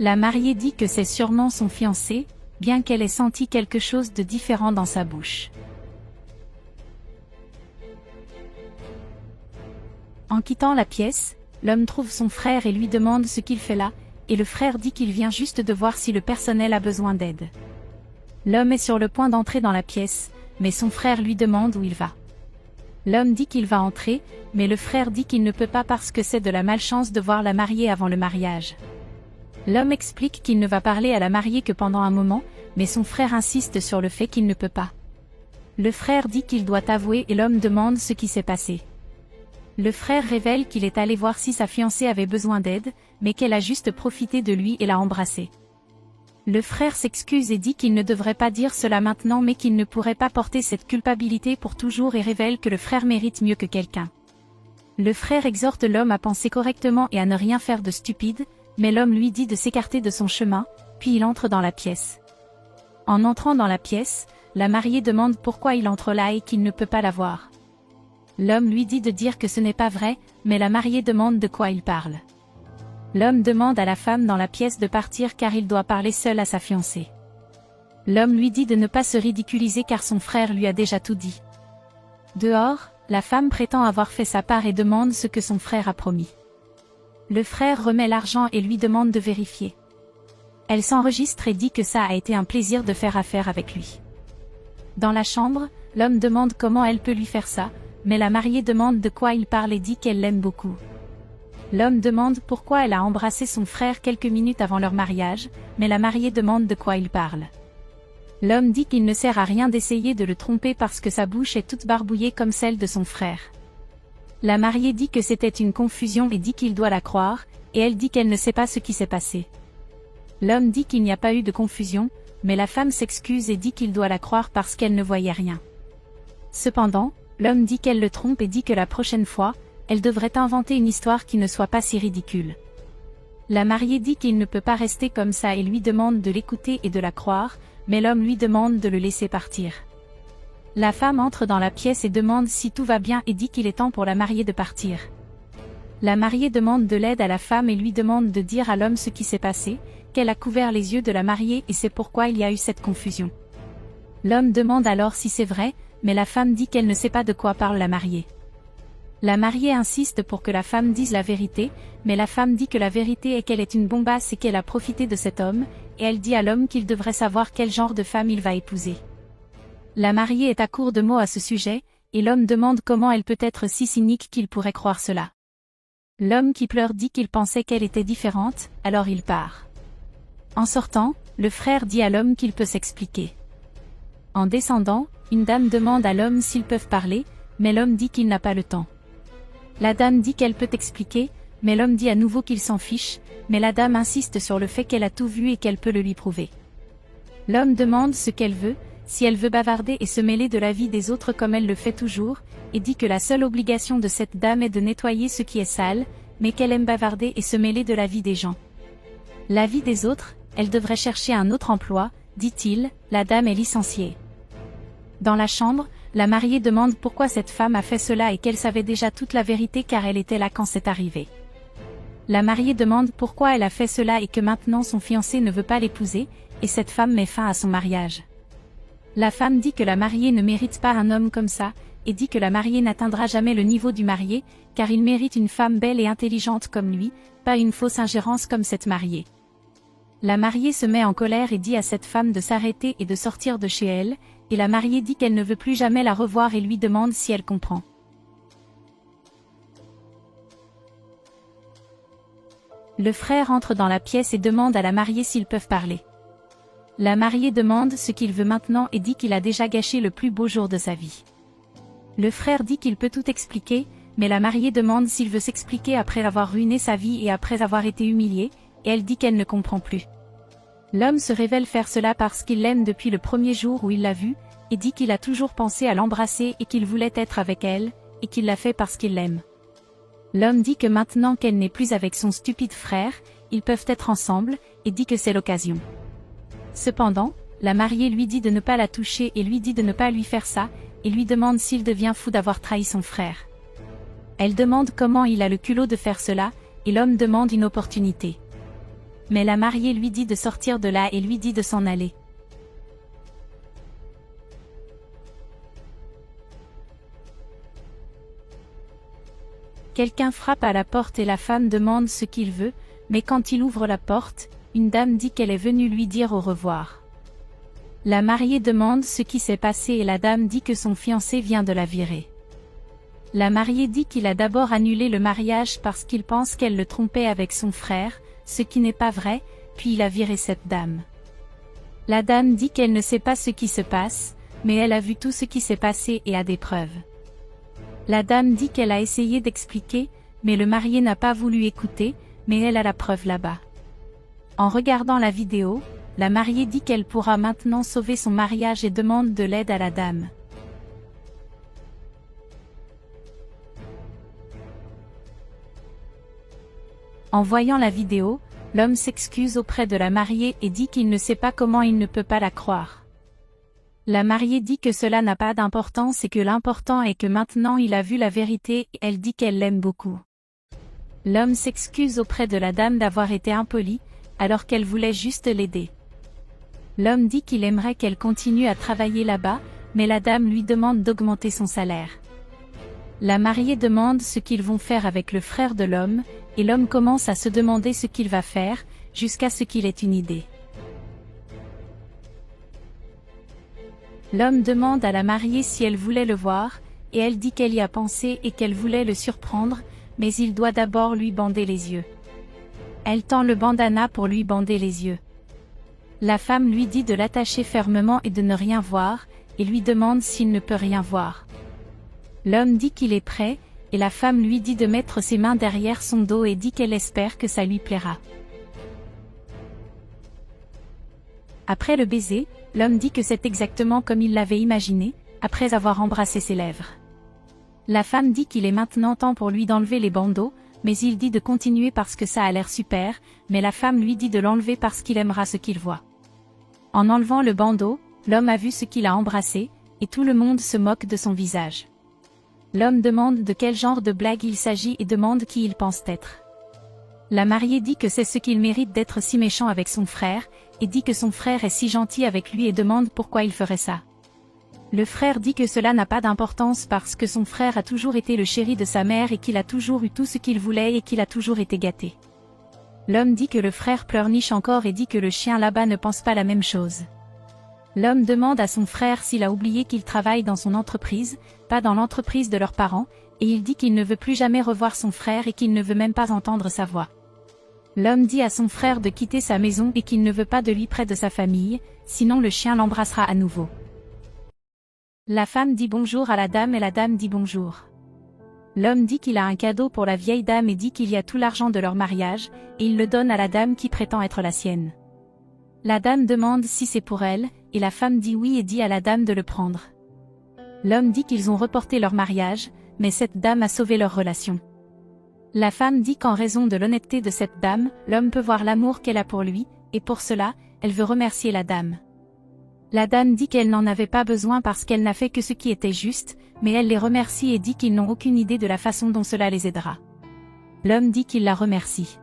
La mariée dit que c'est sûrement son fiancé, bien qu'elle ait senti quelque chose de différent dans sa bouche. En quittant la pièce, l'homme trouve son frère et lui demande ce qu'il fait là, et le frère dit qu'il vient juste de voir si le personnel a besoin d'aide. L'homme est sur le point d'entrer dans la pièce, mais son frère lui demande où il va. L'homme dit qu'il va entrer, mais le frère dit qu'il ne peut pas parce que c'est de la malchance de voir la mariée avant le mariage. L'homme explique qu'il ne va parler à la mariée que pendant un moment, mais son frère insiste sur le fait qu'il ne peut pas. Le frère dit qu'il doit avouer et l'homme demande ce qui s'est passé. Le frère révèle qu'il est allé voir si sa fiancée avait besoin d'aide, mais qu'elle a juste profité de lui et l'a embrassé. Le frère s'excuse et dit qu'il ne devrait pas dire cela maintenant mais qu'il ne pourrait pas porter cette culpabilité pour toujours et révèle que le frère mérite mieux que quelqu'un. Le frère exhorte l'homme à penser correctement et à ne rien faire de stupide, mais l'homme lui dit de s'écarter de son chemin, puis il entre dans la pièce. En entrant dans la pièce, la mariée demande pourquoi il entre là et qu'il ne peut pas la voir. L'homme lui dit de dire que ce n'est pas vrai, mais la mariée demande de quoi il parle. L'homme demande à la femme dans la pièce de partir car il doit parler seul à sa fiancée. L'homme lui dit de ne pas se ridiculiser car son frère lui a déjà tout dit. Dehors, la femme prétend avoir fait sa part et demande ce que son frère a promis. Le frère remet l'argent et lui demande de vérifier. Elle s'enregistre et dit que ça a été un plaisir de faire affaire avec lui. Dans la chambre, l'homme demande comment elle peut lui faire ça, mais la mariée demande de quoi il parle et dit qu'elle l'aime beaucoup. L'homme demande pourquoi elle a embrassé son frère quelques minutes avant leur mariage, mais la mariée demande de quoi il parle. L'homme dit qu'il ne sert à rien d'essayer de le tromper parce que sa bouche est toute barbouillée comme celle de son frère. La mariée dit que c'était une confusion et dit qu'il doit la croire, et elle dit qu'elle ne sait pas ce qui s'est passé. L'homme dit qu'il n'y a pas eu de confusion, mais la femme s'excuse et dit qu'il doit la croire parce qu'elle ne voyait rien. Cependant, l'homme dit qu'elle le trompe et dit que la prochaine fois, elle devrait inventer une histoire qui ne soit pas si ridicule. La mariée dit qu'il ne peut pas rester comme ça et lui demande de l'écouter et de la croire, mais l'homme lui demande de le laisser partir. La femme entre dans la pièce et demande si tout va bien et dit qu'il est temps pour la mariée de partir. La mariée demande de l'aide à la femme et lui demande de dire à l'homme ce qui s'est passé, qu'elle a couvert les yeux de la mariée et c'est pourquoi il y a eu cette confusion. L'homme demande alors si c'est vrai, mais la femme dit qu'elle ne sait pas de quoi parle la mariée. La mariée insiste pour que la femme dise la vérité, mais la femme dit que la vérité est qu'elle est une bombasse et qu'elle a profité de cet homme, et elle dit à l'homme qu'il devrait savoir quel genre de femme il va épouser. La mariée est à court de mots à ce sujet, et l'homme demande comment elle peut être si cynique qu'il pourrait croire cela. L'homme qui pleure dit qu'il pensait qu'elle était différente, alors il part. En sortant, le frère dit à l'homme qu'il peut s'expliquer. En descendant, une dame demande à l'homme s'ils peuvent parler, mais l'homme dit qu'il n'a pas le temps. La dame dit qu'elle peut expliquer, mais l'homme dit à nouveau qu'il s'en fiche, mais la dame insiste sur le fait qu'elle a tout vu et qu'elle peut le lui prouver. L'homme demande ce qu'elle veut, si elle veut bavarder et se mêler de la vie des autres comme elle le fait toujours, et dit que la seule obligation de cette dame est de nettoyer ce qui est sale, mais qu'elle aime bavarder et se mêler de la vie des gens. La vie des autres, elle devrait chercher un autre emploi, dit-il, la dame est licenciée. Dans la chambre, la mariée demande pourquoi cette femme a fait cela et qu'elle savait déjà toute la vérité car elle était là quand c'est arrivé. La mariée demande pourquoi elle a fait cela et que maintenant son fiancé ne veut pas l'épouser, et cette femme met fin à son mariage. La femme dit que la mariée ne mérite pas un homme comme ça, et dit que la mariée n'atteindra jamais le niveau du marié, car il mérite une femme belle et intelligente comme lui, pas une fausse ingérence comme cette mariée. La mariée se met en colère et dit à cette femme de s'arrêter et de sortir de chez elle, et la mariée dit qu'elle ne veut plus jamais la revoir et lui demande si elle comprend. Le frère entre dans la pièce et demande à la mariée s'ils peuvent parler. La mariée demande ce qu'il veut maintenant et dit qu'il a déjà gâché le plus beau jour de sa vie. Le frère dit qu'il peut tout expliquer, mais la mariée demande s'il veut s'expliquer après avoir ruiné sa vie et après avoir été humiliée, et elle dit qu'elle ne comprend plus. L'homme se révèle faire cela parce qu'il l'aime depuis le premier jour où il l'a vue, et dit qu'il a toujours pensé à l'embrasser et qu'il voulait être avec elle, et qu'il l'a fait parce qu'il l'aime. L'homme dit que maintenant qu'elle n'est plus avec son stupide frère, ils peuvent être ensemble, et dit que c'est l'occasion. Cependant, la mariée lui dit de ne pas la toucher et lui dit de ne pas lui faire ça, et lui demande s'il devient fou d'avoir trahi son frère. Elle demande comment il a le culot de faire cela, et l'homme demande une opportunité. Mais la mariée lui dit de sortir de là et lui dit de s'en aller. Quelqu'un frappe à la porte et la femme demande ce qu'il veut, mais quand il ouvre la porte, une dame dit qu'elle est venue lui dire au revoir. La mariée demande ce qui s'est passé et la dame dit que son fiancé vient de la virer. La mariée dit qu'il a d'abord annulé le mariage parce qu'il pense qu'elle le trompait avec son frère, ce qui n'est pas vrai, puis il a viré cette dame. La dame dit qu'elle ne sait pas ce qui se passe, mais elle a vu tout ce qui s'est passé et a des preuves. La dame dit qu'elle a essayé d'expliquer, mais le marié n'a pas voulu écouter, mais elle a la preuve là-bas. En regardant la vidéo, la mariée dit qu'elle pourra maintenant sauver son mariage et demande de l'aide à la dame. En voyant la vidéo, l'homme s'excuse auprès de la mariée et dit qu'il ne sait pas comment il ne peut pas la croire. La mariée dit que cela n'a pas d'importance et que l'important est que maintenant il a vu la vérité et elle dit qu'elle l'aime beaucoup. L'homme s'excuse auprès de la dame d'avoir été impoli, alors qu'elle voulait juste l'aider. L'homme dit qu'il aimerait qu'elle continue à travailler là-bas, mais la dame lui demande d'augmenter son salaire. La mariée demande ce qu'ils vont faire avec le frère de l'homme, et l'homme commence à se demander ce qu'il va faire, jusqu'à ce qu'il ait une idée. L'homme demande à la mariée si elle voulait le voir, et elle dit qu'elle y a pensé et qu'elle voulait le surprendre, mais il doit d'abord lui bander les yeux. Elle tend le bandana pour lui bander les yeux. La femme lui dit de l'attacher fermement et de ne rien voir, et lui demande s'il ne peut rien voir. L'homme dit qu'il est prêt, et la femme lui dit de mettre ses mains derrière son dos et dit qu'elle espère que ça lui plaira. Après le baiser, l'homme dit que c'est exactement comme il l'avait imaginé, après avoir embrassé ses lèvres. La femme dit qu'il est maintenant temps pour lui d'enlever les bandeaux, mais il dit de continuer parce que ça a l'air super, mais la femme lui dit de l'enlever parce qu'il aimera ce qu'il voit. En enlevant le bandeau, l'homme a vu ce qu'il a embrassé, et tout le monde se moque de son visage. L'homme demande de quel genre de blague il s'agit et demande qui il pense être. La mariée dit que c'est ce qu'il mérite d'être si méchant avec son frère, et dit que son frère est si gentil avec lui et demande pourquoi il ferait ça. Le frère dit que cela n'a pas d'importance parce que son frère a toujours été le chéri de sa mère et qu'il a toujours eu tout ce qu'il voulait et qu'il a toujours été gâté. L'homme dit que le frère pleurniche encore et dit que le chien là-bas ne pense pas la même chose. L'homme demande à son frère s'il a oublié qu'il travaille dans son entreprise, pas dans l'entreprise de leurs parents, et il dit qu'il ne veut plus jamais revoir son frère et qu'il ne veut même pas entendre sa voix. L'homme dit à son frère de quitter sa maison et qu'il ne veut pas de lui près de sa famille, sinon le chien l'embrassera à nouveau. La femme dit bonjour à la dame et la dame dit bonjour. L'homme dit qu'il a un cadeau pour la vieille dame et dit qu'il y a tout l'argent de leur mariage, et il le donne à la dame qui prétend être la sienne. La dame demande si c'est pour elle, et la femme dit oui et dit à la dame de le prendre. L'homme dit qu'ils ont reporté leur mariage, mais cette dame a sauvé leur relation. La femme dit qu'en raison de l'honnêteté de cette dame, l'homme peut voir l'amour qu'elle a pour lui, et pour cela, elle veut remercier la dame. La dame dit qu'elle n'en avait pas besoin parce qu'elle n'a fait que ce qui était juste, mais elle les remercie et dit qu'ils n'ont aucune idée de la façon dont cela les aidera. L'homme dit qu'il la remercie.